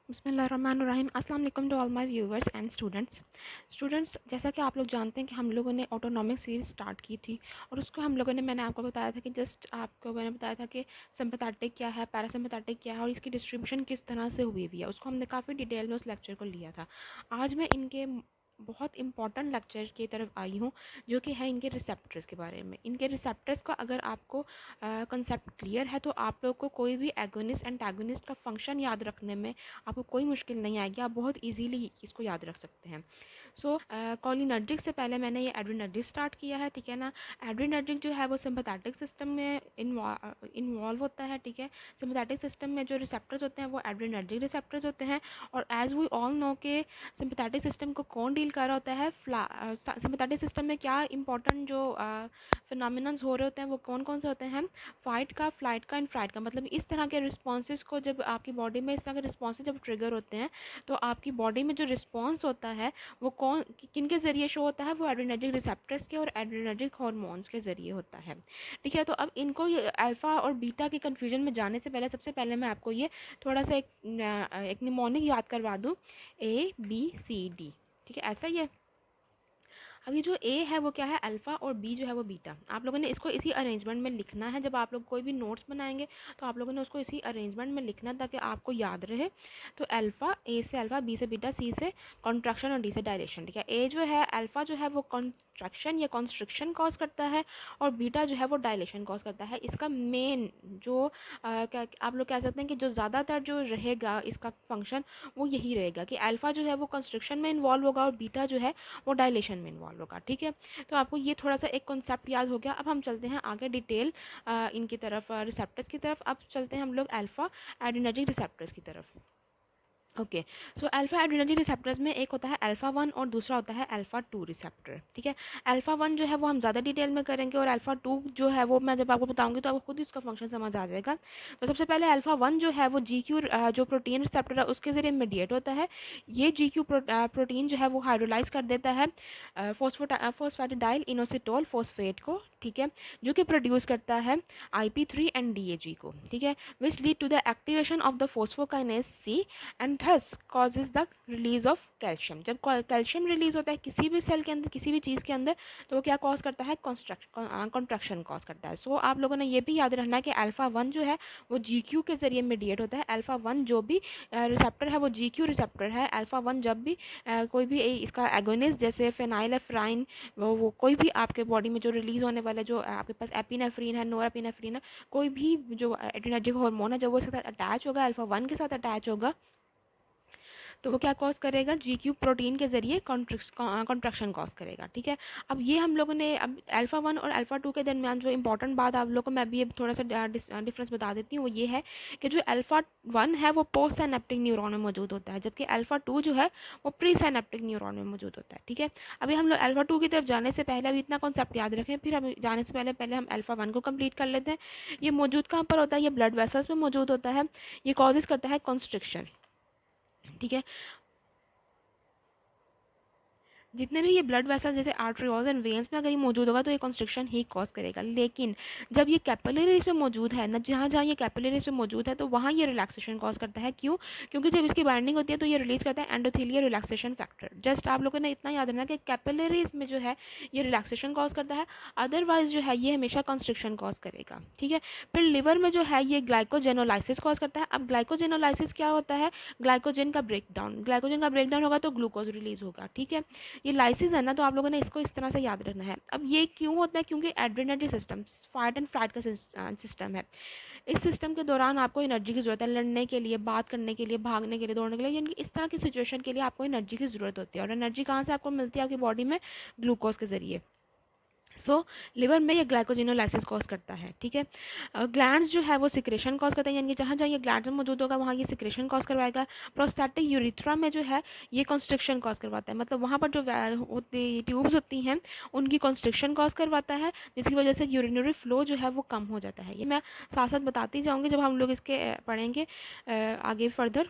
बिस्मिल्लाहिर्रहमानिर्रहीम। अस्सलाम वालेकुम to all my viewers and students जैसा कि आप लोग जानते हैं कि हम लोगों ने ऑटोनॉमिक सीरीज़ स्टार्ट की थी और उसको हम लोगों ने मैंने आपको बताया था कि जस्ट आपको मैंने बताया था कि सिंपैथेटिक क्या है, पैरासिम्पैथेटिक क्या है और इसकी डिस्ट्रीब्यूशन किस तरह से हुई हुई है। उसको हमने काफ़ी डिटेल में उस लेक्चर को लिया था। आज मैं इनके बहुत इंपॉर्टेंट लेक्चर की तरफ आई हूँ जो कि है इनके रिसेप्टर्स के बारे में। इनके रिसेप्टर्स का अगर आपको कंसेप्ट क्लियर है तो आप लोग को कोई भी एगोनिस्ट एंटागोनिस्ट का फंक्शन याद रखने में आपको कोई मुश्किल नहीं आएगी। आप बहुत इजीली इसको याद रख सकते हैं। सो कोलिनर्जिक से पहले मैंने ये एड्रिनर्जिक स्टार्ट किया है, ठीक है ना। एड्रिनर्जिक जो है वो सिंपैथेटिक सिस्टम में इन्वॉल्व होता है, ठीक है। सिंपैथेटिक सिस्टम में जो रिसेप्टर्स होते हैं वो एड्रिनर्जिक रिसेप्टर्स होते हैं। और एज वी ऑल नो के सिंपैथेटिक सिस्टम को कौन डील कर रहा होता है, सिंपैथेटिक सिस्टम में क्या इंपॉर्टेंट जो फिनोमिनन्स हो रहे होते हैं वो कौन कौन से होते हैं। फाइट का, फ्लाइट का एंड फ्राइट का। मतलब इस तरह के रिस्पॉन्सेज को जब आपकी बॉडी में इस तरह के रिस्पॉन्सेज जब ट्रिगर होते हैं तो आपकी बॉडी में जो रिस्पॉन्स होता है वो कौन किन के ज़रिए शो होता है, वो एड्रिनर्जिक रिसेप्टर्स के और एड्रिनर्जिक हार्मोन्स के ज़रिए होता है, ठीक है। तो अब इनको ये अल्फ़ा और बीटा के कन्फ्यूजन में जाने से पहले सबसे पहले मैं आपको ये थोड़ा सा एक निमोनिक याद करवा दूँ, ABCD, ठीक है। ऐसा ही है। अब ये जो ए है वो क्या है, अल्फ़ा, और बी जो है वो बीटा। आप लोगों ने इसको इसी अरेंजमेंट में लिखना है। जब आप लोग कोई भी नोट्स बनाएंगे तो आप लोगों ने उसको इसी अरेंजमेंट में लिखना है ताकि आपको याद रहे। तो अल्फ़ा, ए से अल्फ़ा, बी से बीटा, सी से कॉन्ट्रैक्शन और डी से डायलेशन, ठीक है। ए जो है अल्फ़ा जो है वो कॉन्ट्रैक्शन या कॉन्स्ट्रिक्शन कॉज करता है और बीटा जो है वो डायलेशन कॉज करता है। इसका मेन जो क्या आप लोग कह सकते हैं कि जो ज़्यादातर जो रहेगा इसका फंक्शन वो यही रहेगा कि अल्फ़ा जो है वो कंस्ट्रक्शन में इन्वॉल्व होगा और बीटा जो है वो डायलेशन में इन्वॉल्व होगा, ठीक है। तो आपको ये थोड़ा सा एक कॉन्सेप्ट याद हो गया। अब हम चलते हैं आगे डिटेल इनकी तरफ, रिसेप्टर्स की तरफ। अब चलते हैं हम लोग अल्फ़ा एड्रिनर्जिक रिसेप्टर्स की तरफ। Okay, so alpha adrenergic receptors में एक होता है अल्फा 1 और दूसरा होता है अल्फा 2 रिसेप्टर, ठीक है। अल्फा 1 जो है वो हम ज़्यादा डिटेल में करेंगे और अल्फा 2 जो है वो मैं जब आपको बताऊंगी तो आपको खुद ही उसका फंक्शन समझ आ जाएगा। तो सबसे पहले अल्फा 1 जो है वो GQ जो प्रोटीन रिसेप्टर है उसके ज़रिए मीडिएट होता है। ये GQ प्रोटीन जो है वो हाइड्रोलाइज कर देता है फॉस्फेटिडाइल इनोसिटोल फॉस्फेट को, ठीक है, जो कि प्रोड्यूस करता है IP3 एंड DAG को, ठीक है, which lead to the activation of the phosphokinase C and thus causes the release of calcium. जब कैल्शियम रिलीज होता है किसी भी सेल के अंदर, किसी भी चीज़ के अंदर, तो वो क्या कॉज करता है, कॉन्ट्रैक्शन कॉज करता है। सो आप लोगों ने ये भी याद रखना है कि अल्फा 1 जो है वो GQ के जरिए मीडिएट होता है। अल्फा 1 जो भी रिसेप्टर है वो GQ रिसेप्टर है। अल्फा 1 जब भी कोई भी इसका एगोनिस्ट जैसे फेनाइलेफ्राइन, वो कोई भी आपके बॉडी में जो रिलीज होने वाला जो आपके पास एपिनेफ्रीन है, नोरेपिनेफ्रीन है, कोई भी जो एड्रिनर्जिक हार्मोन है, जब वो इसके साथ अटैच होगा, अल्फा 1 के साथ अटैच होगा, तो वो क्या कॉज करेगा, GQ प्रोटीन के जरिए कॉन्ट्रैक्शन कॉज करेगा, ठीक है। अब ये हम लोगों ने अब अल्फा 1 और अल्फा 2 के दरमियान जो इंपॉर्टेंट बात आप लोगों को मैं अभी थोड़ा सा डिफरेंस बता देती हूँ। वो ये है कि जो अल्फा 1 है वो पोस्ट साइनेप्टिक न्यूरॉन में मौजूद होता है, जबकि अल्फा 2 जो है वो प्री साइनेप्टिक न्यूरॉन में मौजूद होता है, ठीक है। अभी हम लोग अल्फा 2 की तरफ जाने से पहले अभी इतना कॉन्सेप्ट याद रखें, फिर हम जाने से पहले पहले हम अल्फा 1 को कंप्लीट कर लेते हैं। ये मौजूद कहाँ पर होता है, ये ब्लड वेसल्स में मौजूद होता है। ये कॉजेज करता है कॉन्स्ट्रिक्शन, ठीक है। जितने भी ये ब्लड वेसल्स जैसे आर्टरियोल्स एंड वेन्स में अगर ये मौजूद होगा तो ये कंस्ट्रिक्शन ही कॉज करेगा। लेकिन जब ये कैपिलरीज पे मौजूद है ना, जहाँ जहाँ ये कैपिलरीज पे मौजूद है तो वहाँ ये रिलैक्सेशन कॉज करता है। क्यों? क्योंकि जब इसकी बाइंडिंग होती है तो ये रिलीज करता है एंडोथेलियल रिलैक्सेशन फैक्टर। जस्ट आप लोगों ने इतना याद रखना कि कैपिलरीज में जो है ये रिलैक्सेशन कॉज करता है, अदरवाइज जो है ये हमेशा कंस्ट्रिक्शन कॉज करेगा, ठीक है। फिर लिवर में जो है ये ग्लाइकोजेनोलाइसिस कॉज करता है। अब ग्लाइकोजेनोलाइसिस क्या होता है, ग्लाइकोजन का ब्रेकडाउन। ग्लाइकोजन का ब्रेकडाउन होगा तो ग्लूकोज रिलीज होगा, ठीक है। ये लाइसिस है ना, तो आप लोगों ने इसको इस तरह से याद रखना है। अब ये क्यों होता है, क्योंकि adrenergic system fight and flight का सिस्टम है। इस सिस्टम के दौरान आपको एनर्जी की ज़रूरत है, लड़ने के लिए, बात करने के लिए, भागने के लिए, दौड़ने के लिए, यानी कि इस तरह की सिचुएशन के लिए आपको एनर्जी की ज़रूरत होती है। और एनर्जी कहाँ से आपको मिलती है, आपकी बॉडी में ग्लूकोज के ज़रिए। लिवर में ये ग्लाइकोजिनोलाइसिस कॉज करता है, ठीक है। ग्लैंड्स जो है वो सिक्रेशन कॉज करता है, यानी कि जहाँ जहाँ ये ग्लैंड्स मौजूद होगा वहाँ ये सिक्रेशन कॉज करवाएगा। प्रोस्टैटिक यूरिथ्रा में जो है ये कॉन्स्ट्रिक्शन कॉज करवाता है, मतलब वहाँ पर जो ट्यूब्स होती हैं उनकी कॉन्स्ट्रिक्शन कॉज करवाता है, जिसकी वजह से यूरिनरी फ्लो जो है वो कम हो जाता है। ये मैं साथ साथ बताती जाऊँगी जब हम लोग इसके पढ़ेंगे आगे फर्दर।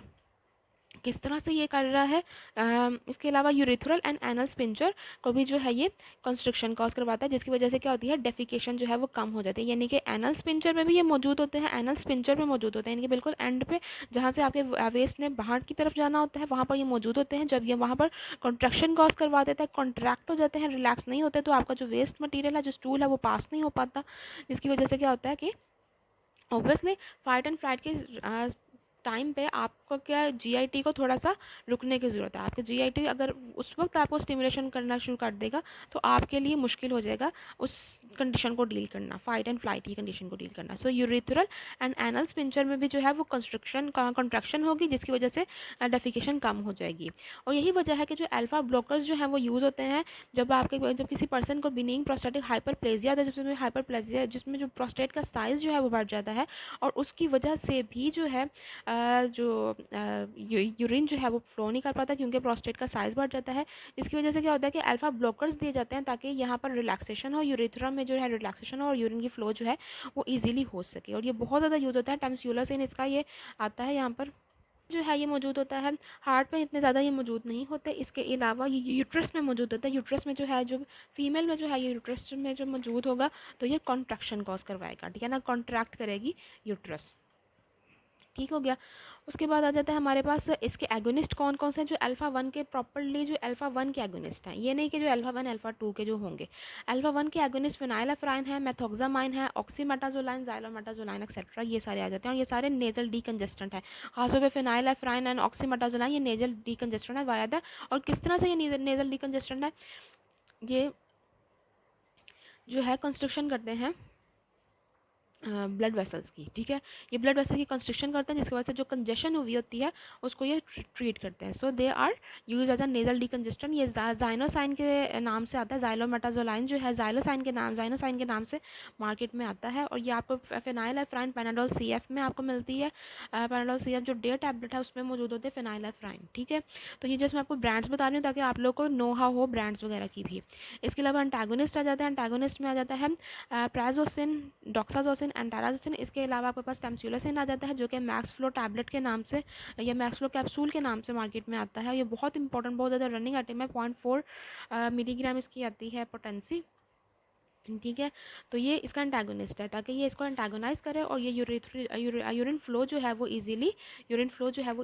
किस तरह से ये कर रहा है। इसके अलावा यूरिथ्रल एंड एनल स्पिंचर को भी जो है ये कंस्ट्रक्शन कॉज करवाता है, जिसकी वजह से क्या होती है, डेफिकेशन जो है वो कम हो जाती है। यानी कि एनल स्पिंचर में भी ये मौजूद होते हैं, एनल स्पिंचर में मौजूद होते हैं, यानी कि बिल्कुल एंड पे जहाँ से आपके वेस्ट ने बाहर की तरफ जाना होता है वहाँ पर ये मौजूद होते हैं। जब ये वहाँ पर कॉन्ट्रैक्शन कॉज करवा देता है, कॉन्ट्रैक्ट हो जाते हैं, रिलैक्स नहीं होते, तो आपका जो वेस्ट मटीरियल है, जो स्टूल है, वो पास नहीं हो पाता, जिसकी वजह से क्या होता है कि ऑब्वियसली फाइट एंड फ्लाइट के टाइम पे आपको क्या जीआईटी को थोड़ा सा रुकने की ज़रूरत है। आपके जीआईटी अगर उस वक्त आपको स्टिमुलेशन करना शुरू कर देगा तो आपके लिए मुश्किल हो जाएगा उस कंडीशन को डील करना, फाइट एंड फ्लाइट की कंडीशन को डील करना। सो यूरिथ्रल एंड एनल स्पिंचर में भी जो है वो कंस्ट्रक्शन कॉन्ट्रैक्शन होगी, जिसकी वजह से डेफिकेशन कम हो जाएगी। और यही वजह है कि जो अल्फा ब्लॉकर्स जो हैं वो यूज़ होते हैं जब किसी पर्सन को बिनिंग प्रोस्टेटिक हाइपरप्लेजिया होता है, जिसमें हाइपरप्लेजिया जिसमें जो प्रोस्टेट का साइज़ जो है वो बढ़ जाता है, और उसकी वजह से भी जो है यूरिन जो है वो फ्लो नहीं कर पाता, क्योंकि प्रोस्टेट का साइज़ बढ़ जाता है। इसकी वजह से क्या होता है कि अल्फा ब्लॉकर्स दिए जाते हैं ताकि यहाँ पर रिलैक्सेशन हो, यूरेथ्रा में जो है रिलैक्सेशन हो और यूरिन की फ़्लो जो है वो ईजिली हो सके। और ये बहुत ज़्यादा यूज़ होता है, टैमस्यूलसिन इसका ये आता है यहाँ पर जो है ये मौजूद होता है। हार्ट में इतने ज़्यादा ये मौजूद नहीं होते। इसके अलावा ये यूट्रस में मौजूद होता है। यूट्रस में जो है, जो फीमेल में जो है, ये यूट्रस में जो मौजूद होगा तो ये कॉन्ट्रैक्शन कॉज करवाएगा, ठीक है ना, कॉन्ट्रैक्ट करेगी यूट्रस। ठीक हो गया। उसके बाद आ जाता है हमारे पास इसके एगोनिस्ट कौन कौन से हैं, जो अल्फ़ा वन के प्रॉपरली जो अल्फ़ा वन के एगोनिस्ट हैं, ये नहीं कि जो अल्फ़ा वन अल्फ़ा टू के जो होंगे। अल्फ़ा वन के एगोनिस्ट फिनाइलेफ्राइन है, मेथोक्सामाइन है, ऑक्सीमेटाजोलाइन, ज़ाइलोमेटाजोलाइन एक्सेट्रा, ये सारे आ जाते हैं। और ये सारे नेजल डीकंजेस्टेंट है, खासतौर पे फिनाइलेफ्राइन एंड ऑक्सीमेटाजोलाइन ये नेजल डीकंजेस्टेंट है वाया था। और किस तरह से ये नेजल डीकंजेस्टेंट है, ये जो है कंस्ट्रक्शन करते हैं ब्लड वेसल्स की, ठीक है। ये ब्लड वेसल की कंस्ट्रक्शन करते हैं, जिसकी वजह से जो कंजेशन हुई होती है उसको ये ट्रीट करते हैं। So they are use as a nasal decongestant. ये जाइनोसाइन के नाम से आता है, जाइलोमेटाजोलाइन जो है जाइनोसाइन के नाम से मार्केट में आता है। और ये आपको फिनाइलेफ्राइन पैनाडोल CF में आपको मिलती है। पैनाडोल CF जो डे टैबलेट है उसमें मौजूद होते हैं फिनाइलेफ्राइन, ठीक है। तो ये जैसे मैं आपको ब्रांड्स बता रही हूँ ताकि आप लोग को नोहा हो ब्रांड्स वगैरह की भी। इसके अलावा एंटागोनिस्ट आ जाता है। एंटागोनिस्ट में आ जाता है प्राजोसिन, डॉक्साजोसिन, एंटाराजोसिन। इसके अलावा आपके पास टैमस्यूलोसिन आ जाता है, जो कि मैक्स फ्लो टैबलेट के नाम से या मैक्स फ्लो कैप्सूल के नाम से मार्केट में आता है। ये बहुत इंपॉर्टेंट, बहुत ज़्यादा रनिंग आइटम है। 0.4 मिलीग्राम इसकी आती है पोटेंसी, ठीक है। तो ये इसका एंटागोनिस्ट है, ताकि ये इसको एंटागोनाइज करे और ये यूरिन फ्लो जो है वो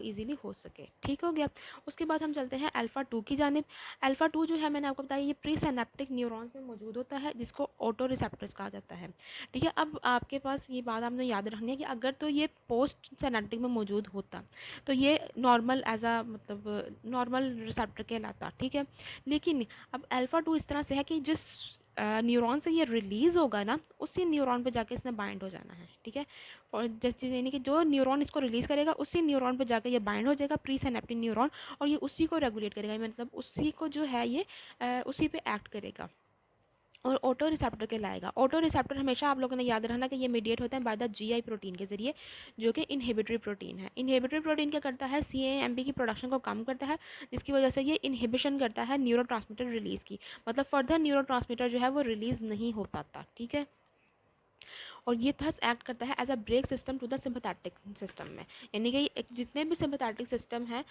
इजीली हो सके, ठीक हो गया। उसके बाद हम चलते हैं अल्फ़ा टू की जानिब। अल्फ़ा टू जो है मैंने आपको बताया ये प्री सिनेप्टिक न्यूरॉन्स में मौजूद होता है, जिसको ऑटो रिसेप्टर्स कहा जाता है, ठीक है। अब आपके पास ये बात आपने याद रखनी है कि अगर तो ये पोस्ट सिनेप्टिक में मौजूद होता तो ये नॉर्मल एज आ मतलब नॉर्मल रिसेप्टर कहलाता, ठीक है। लेकिन अब अल्फ़ा टू इस तरह से है कि जिस न्यूरॉन से ये रिलीज़ होगा ना, उसी न्यूरॉन पे जाके इसने बाइंड हो जाना है, ठीक है। और जैसे यानी कि जो न्यूरॉन इसको रिलीज़ करेगा उसी न्यूरॉन पे जाके ये बाइंड हो जाएगा, प्री सिनेप्टिक न्यूरॉन, और ये उसी को रेगुलेट करेगा, मतलब उसी को जो है ये उसी पे एक्ट करेगा और ऑटो रिसेप्टर के लाएगा। ऑटो रिसेप्टर हमेशा आप लोगों ने याद रखना कि ये मीडिएट होते हैं बाय द GI प्रोटीन के जरिए, जो कि इनहिबिटरी प्रोटीन है। इनहिबिटरी प्रोटीन क्या करता है, CAMP की प्रोडक्शन को कम करता है, जिसकी वजह से ये इनहिबिशन करता है न्यूरोट्रांसमीटर रिलीज़ की, मतलब फर्दर न्यूरोट्रांसमीटर जो है वो रिलीज़ नहीं हो पाता, ठीक है। और ये थस एक्ट करता है as a brake system to the sympathetic system में, यानी कि जितने भी सिंपैथेटिक सिस्टम है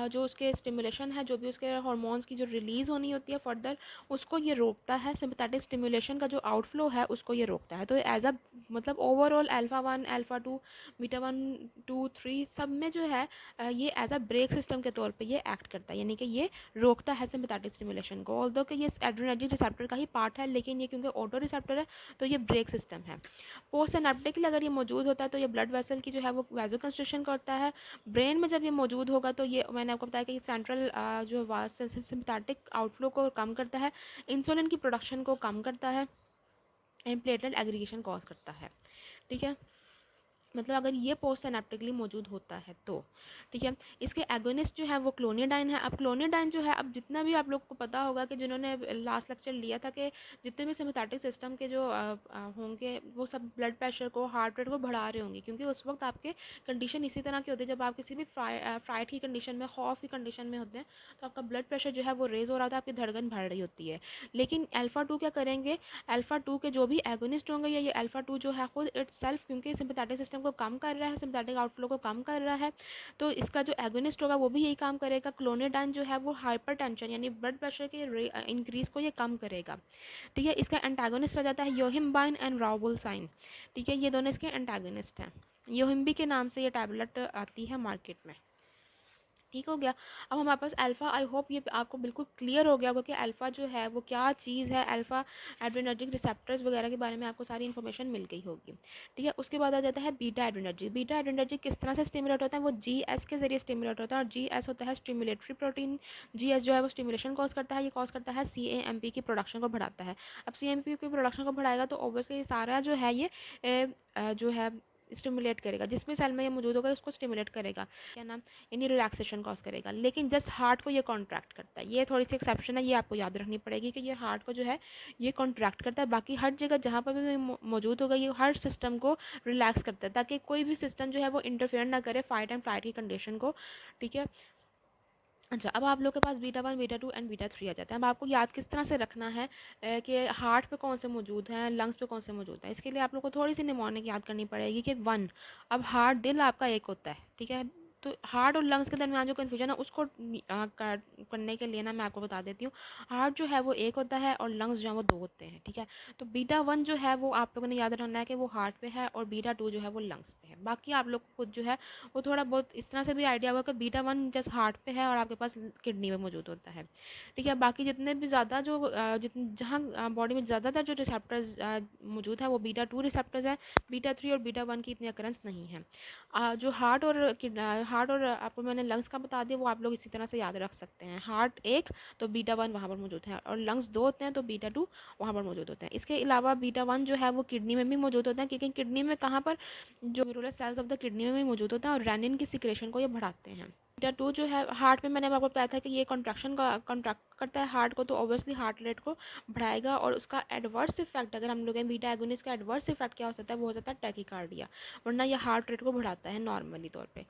जो उसके स्टिमुलेशन है, जो भी उसके हार्मोन्स की जो रिलीज़ होनी होती है फर्दर, उसको ये रोकता है। सिंपैथेटिक स्टिमुलेशन का जो आउटफ्लो है उसको ये रोकता है। तो एज अ मतलब overall alpha one, alpha two, beta 1, 2, 3 सब में जो है ये एज अ ब्रेक सिस्टम के तौर पे ये एक्ट करता है, यानी कि ये रोकता है सिंपैथेटिक स्टिमुलेशन को। ऑल्दो कि ये एड्रेनर्जिक रिसेप्टर का ही पार्ट है, लेकिन ये क्योंकि ऑटो रिसेप्टर है तो ये ब्रेक सिस्टम है। पोस्ट सिनेप्टिकली अगर ये मौजूद होता है तो ये ब्लड वेसल की जो है वो वैसो कंस्ट्रक्शन करता है। ब्रेन में जब ये मौजूद होगा तो ये मैंने आपको बताया कि सेंट्रल जो सिंपैथेटिक आउटफ्लो को कम करता है, इंसुलिन की प्रोडक्शन को कम करता है एंड प्लेटलेट एग्रीगेशन कॉज करता है, ठीक है। मतलब अगर ये पोस्ट सिनेप्टिकली मौजूद होता है तो, ठीक है। इसके एगोनिस्ट जो है वो क्लोनिडाइन है। अब क्लोनिडाइन जो है, अब जितना भी आप लोग को पता होगा कि जिन्होंने लास्ट लेक्चर लिया था कि जितने भी सिम्पैथेटिक सिस्टम के जो होंगे वो सब ब्लड प्रेशर को, हार्ट रेट को बढ़ा रहे होंगे, क्योंकि उस वक्त आपके कंडीशन इसी तरह की होती है। जब आप किसी भी फ्राइट की कंडीशन में, खौफ की कंडीशन में होते हैं तो आपका ब्लड प्रेशर जो है वो रेज हो रहा होता है, आपकी धड़कन बढ़ रही होती है। लेकिन अल्फ़ा टू क्या करेंगे, अल्फ़ा टू के जो भी एगोनिस्ट होंगे या ये अल्फ़ा टू जो है खुद इट सेल्फ, क्योंकि सिंपैथेटिक सिस्टम को कम कर रहा है, सिम्पैथेटिक आउटफ्लो को कम कर रहा है, तो इसका जो एगोनिस्ट होगा वो भी यही काम करेगा। क्लोनिडाइन जो है वो हाइपरटेंशन यानी ब्लड प्रेशर के इंक्रीज़ को ये कम करेगा, ठीक है। इसका एंटागोनिस्ट आ जाता है योहिम्बाइन एंड राउबुलसाइन, ठीक है, ये दोनों इसके एंटागोनिस्ट हैं। योहिम्बी के नाम से ये टैबलेट आती है मार्केट में, ठीक हो गया। अब हमारे पास अल्फ़ा, आई होप ये आपको बिल्कुल क्लियर हो गया होगा कि अल्फ़ा जो है वो क्या चीज़ है। अल्फ़ा एड्रेनर्जिक रिसेप्टर्स वगैरह के बारे में आपको सारी इन्फॉर्मेशन मिल गई होगी, ठीक है। उसके बाद आ जाता है बीटा एड्रेनर्जिक। बीटा एड्रेनर्जिक किस तरह से स्टिमुलेट होता है, वो GS के जरिए स्टिमुलेट होता है, और GS होता है स्टिमुलेटरी प्रोटीन। GS जो है वो स्टिमुलेशन कॉज करता है, ये कॉज करता है CAMP की प्रोडक्शन को बढ़ाता है। अब CAMP की प्रोडक्शन को बढ़ाएगा तो ऑब्वियसली सारा जो है ये जो है स्टिमुलेट करेगा, जिसमें सेल में ये मौजूद होगा उसको स्टिमुलेट करेगा, क्या नाम, यानी रिलैक्सेशन कॉज करेगा। लेकिन जस्ट हार्ट को ये कॉन्ट्रैक्ट करता है, ये थोड़ी सी एक्सेप्शन है, ये आपको याद रखनी पड़ेगी कि ये हार्ट को जो है ये कॉन्ट्रैक्ट करता है। बाकी हर जगह जहाँ पर भी मौजूद होगा ये हर सिस्टम को रिलैक्स करता है, ताकि कोई भी सिस्टम जो है वो इंटरफेयर ना करे फाइट एंड फ्लाइट की कंडीशन को, ठीक है। अच्छा, अब आप लोग के पास बीटा 1, बीटा 2 एंड बीटा 3 आ जाता है। अब आपको याद किस तरह से रखना है कि हार्ट पे कौन से मौजूद हैं, लंग्स पे कौन से मौजूद हैं। इसके लिए आप लोग को थोड़ी सी निमोनिक याद करनी पड़ेगी कि 1, अब हार्ट दिल आपका एक होता है, ठीक है। तो हार्ट और लंग्स के दरमियान जो कन्फ्यूजन है उसको करने के लिए ना मैं आपको बता देती हूँ। हार्ट जो है वो एक होता है और लंग्स जो है वो 2 होते हैं, ठीक है। तो बीटा 1 जो है वो आप लोगों ने याद रखना है कि वो हार्ट पे है, और बीटा 2 जो है वो लंग्स पे है। बाकी आप लोग को खुद जो है वो थोड़ा बहुत इस तरह से भी आइडिया होगा कि बीटा 1 जस्ट हार्ट पे है और आपके पास किडनी में मौजूद होता है, ठीक है। बाकी जितने भी ज़्यादा जो जहाँ बॉडी में ज़्यादातर जो रिसेप्टर्स मौजूद है वो बीटा 2 रिसेप्टर्स है। बीटा 3 और बीटा 1 की इतनी अकरेंस नहीं है। जो हार्ट और आपको मैंने लंग्स का बता दिया, वो आप लोग इसी तरह से याद रख सकते हैं। हार्ट एक तो बीटा 1 वहाँ पर मौजूद है, और लंग्स 2 होते हैं तो बीटा 2 वहाँ पर मौजूद होते हैं। इसके अलावा बीटा 1 जो है वो किडनी में भी मौजूद होता है, क्योंकि किडनी में कहाँ पर जो neuronal cells of the kidney में भी मौजूद होता है, और रेनिन की सिक्रेशन को ये बढ़ाते हैं। बीटा 2 जो है हार्ट में, मैंने आपको बताया था कि ये कॉन्ट्रैक्शन का कॉन्ट्रैक्ट करता है हार्ट को, तो ऑब्वियसली हार्ट रेट को बढ़ाएगा, और उसका एडवर्स इफेक्ट अगर हम लोग बीटा एगोनिस्ट का एडवर्स इफेक्ट क्या हो सकता है, वो हो सकता है टैकीकार्डिया, वरना ये हार्ट रेट को बढ़ाता है नॉर्मली तौर पे।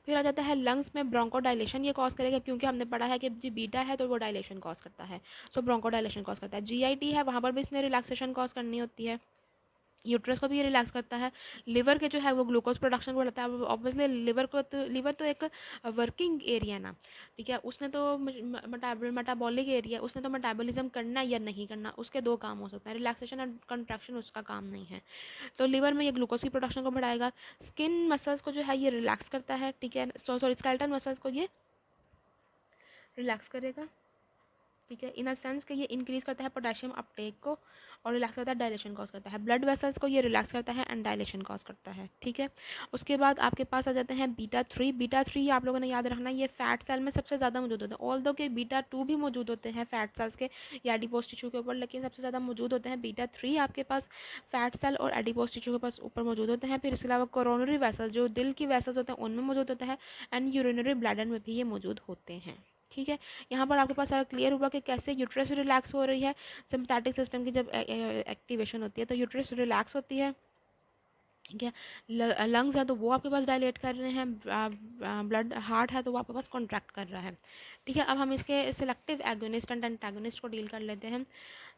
फिर आ जाता है लंग्स में ब्रोंको डायलेशन, ये कॉज करेगा, क्योंकि हमने पढ़ा है कि जी बीटा है तो वो डायलेशन कॉज करता है, सो ब्रोंको डायलेशन कॉज करता है। GIT है, वहाँ पर भी इसने रिलैक्सेशन कॉज करनी होती है। यूट्रस को भी ये रिलैक्स करता है। लिवर के जो है वो ग्लूकोज प्रोडक्शन को बढ़ाता है। ऑब्वियसली लिवर तो एक वर्किंग एरिया ना, ठीक है, उसने तो मेटाबॉलिक एरिया, उसने तो मेटाबॉलिज्म करना या नहीं करना, उसके 2 काम हो सकते हैं, रिलैक्सेशन एंड कंट्रैक्शन उसका काम नहीं है। तो लिवर में ये ग्लूकोज की प्रोडक्शन को बढ़ाएगा। स्किन मसल्स को जो है ये रिलैक्स करता है, ठीक है, सॉरी स्केलेटल मसल्स को ये रिलैक्स करेगा, ठीक है, इन अ सेंस कि ये इंक्रीज करता है पोटेशियम अपटेक को, और रिलैक्स करता है, डायलेशन कॉज करता है। ब्लड वेसल्स को ये रिलैक्स करता है एंड डायलेशन कॉज करता है, ठीक है। उसके बाद आपके पास आ जाते हैं बीटा 3 आप लोगों ने याद रखना है, ये फैट सेल में सबसे ज़्यादा मौजूद होते हैं। ऑल्दो के बीटा 2 भी मौजूद होते हैं फैट सेल्स के या एडिपोज टिश्यू के ऊपर, लेकिन सबसे ज़्यादा मौजूद होते हैं बीटा 3 आपके पास फैट सेल और एडिपोज टिश्यू के पास ऊपर मौजूद होते हैं। फिर इसके अलावा कोरोनरी वेसल्स जो दिल की वेसल्स होते हैं उनमें मौजूद होता है, एंड यूरिनरी ब्लैडर में भी ये मौजूद होते हैं, ठीक है। यहाँ पर आपके पास सारा क्लियर हुआ कि कैसे यूट्रस रिलैक्स हो रही है। सिम्पैथेटिक सिस्टम की जब एक्टिवेशन होती है तो यूट्रस रिलैक्स होती है, ठीक है। लंग्स है तो वो आपके पास डायलेट कर रहे हैं, ब्लड हार्ट है तो वो आपके पास कॉन्ट्रैक्ट कर रहा है, ठीक है। अब हम इसके सिलेक्टिव एगोनिस्ट एंड एंटागोनिस्ट को डील कर लेते हैं।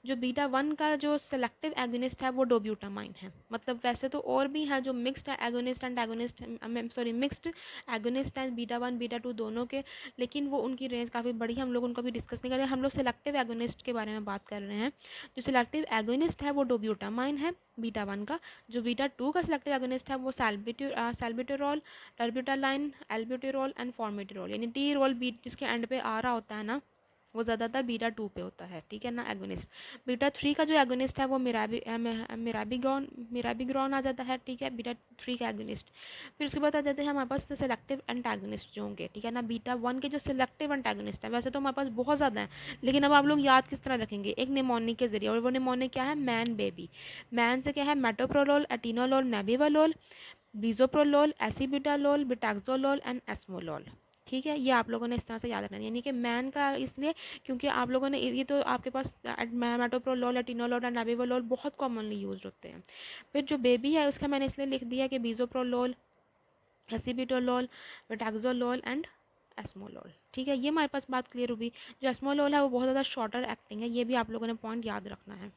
जो बीटा 1 का जो सेलेक्टिव एगोनिस्ट है वो डोब्यूटामाइन है। मतलब वैसे तो और भी है जो mixed agonist and agonist, sorry mixed agonist हैं बीटा 1 बीटा 2 दोनों के, लेकिन वो उनकी रेंज काफ़ी बड़ी है, हम लोग उनको भी डिस्कस नहीं कर रहे हैं। हम लोग सेलेक्टिव एगोनिस्ट के बारे में बात कर रहे हैं। जो सेलेक्टिव एगोनिस्ट है वो डोब्यूटामाइन है बीटा 1 का। जो बीटा 2 का सेलेक्टिव एगोनिस्ट है वो सैल्बिटोरॉल, टर्ब्यूटालाइन, एल्ब्यूटेरॉल एंड फॉर्मेटेरॉल, यानी टी रोल बीट जिसके एंड पे आ रहा होता है ना, वो ज़्यादातर बीटा 2 पे होता है, ठीक है ना एगोनिस्ट। बीटा 3 का जो एगोनिस्ट है वो मिराबिग्रॉन आ जाता है, ठीक है, बीटा 3 का एगोनिस्ट। फिर उसके बाद आ जाते हैं हमारे पास सेलेक्टिव एंटागोनिस्ट जो होंगे, ठीक है ना। बीटा 1 के जो सेलेक्टिव एंटागोनिस्ट है, वैसे तो हमारे पास बहुत ज़्यादा है, लेकिन अब आप लोग याद किस तरह रखेंगे, एक निमोनिक के जरिए, और वो निमोनिक क्या है, मैन बेबी। मैन से क्या है, मेटोप्रोलोल, एटिनोलोल, नेबिवलोल, बीजोप्रोलोल, एसीब्यूटालोल, बिटाक्सोलोल एंड एस्मोलोल, ठीक है। ये आप लोगों ने इस तरह से याद रखना है, यानी कि मैन का इसलिए क्योंकि आप लोगों ने ये तो आपके पास मेटोप्रोलोल, एटिनोलोल और नेबिवलोल बहुत कॉमनली यूज होते हैं। फिर जो बेबी है उसका मैंने इसलिए लिख दिया कि बीजोप्रोलोल, एसीबिटोलोल, बिटाक्सोलोल एंड एस्मोलोल, ठीक है। ये हमारे पास बात क्लियर हुई। जो एस्मोलोल है वो बहुत ज़्यादा शॉर्टर एक्टिंग है, ये भी आप लोगों ने पॉइंट याद रखना है।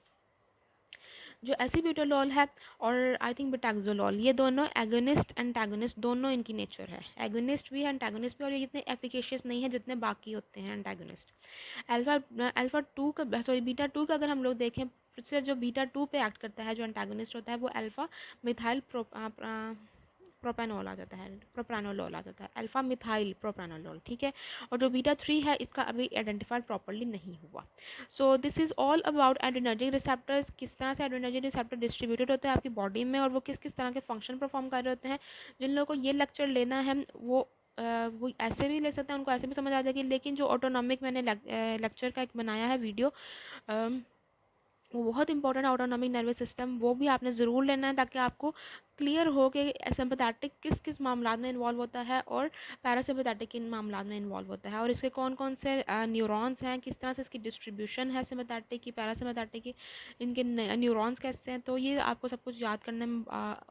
जो एसिब्यूटालॉल है और आई थिंक बिटाक्सोलॉल, ये दोनों एगोनिस्ट एंटागोनिस्ट दोनों इनकी नेचर है, एगोनिस्ट भी है एंटागोनिस्ट भी, और ये इतने एफिकेशियस नहीं है जितने बाकी होते हैं एंटागोनिस्ट। अल्फ़ा टू का सॉरी बीटा टू का अगर हम लोग देखें, फिर जो बीटा टू पे एक्ट करता है जो एंटागोनिस्ट होता है वो अल्फ़ा मिथाइल प्रोपेनॉल आ जाता है, प्रोप्रानोलॉल आ जाता है, अल्फ़ा मिथाइल प्रोप्रानोलॉल, ठीक है। और जो बीटा थ्री है इसका अभी आइडेंटिफाइड प्रॉपरली नहीं हुआ। So this is all about adrenergic receptors, किस तरह से एड्रेनर्जिक रिसेप्टर डिस्ट्रीब्यूटेड होते हैं आपकी बॉडी में और वो किस किस तरह के फंक्शन परफॉर्म कर रहे होते हैं। जिन लोगों को ये लेक्चर लेना है वो ऐसे भी ले सकते हैं, उनको ऐसे भी समझ आ जाएगी, लेकिन जो ऑटोनॉमिक मैंने लेक्चर का एक बनाया है वीडियो, वो बहुत इंपॉर्टेंट है, ऑटोनॉमिक नर्वस सिस्टम, वो भी आपने ज़रूर लेना है ताकि आपको क्लियर हो कि सिंपैथेटिक किस किस मामला में इन्वॉल्व होता है और पैरासिम्पैथेटिक किन मामला में इन्वॉल्व होता है, और इसके कौन कौन से न्यूरॉन्स हैं, किस तरह से इसकी डिस्ट्रीब्यूशन है सिम्पैथेटिक की पैरासिम्पैथेटिक की, इनके न्यूरॉन्स कैसे हैं। तो ये आपको सब कुछ याद करने में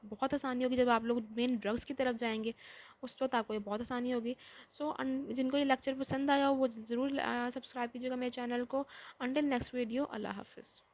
बहुत आसानी होगी जब आप लोग मेन ड्रग्स की तरफ जाएंगे, उस वक्त आपको ये बहुत आसानी होगी। सो जिनको ये लेक्चर पसंद आया हो वो ज़रूर सब्सक्राइब कीजिएगा मेरे चैनल को। अंटिल नेक्स्ट वीडियो, अल्लाह हाफिज़।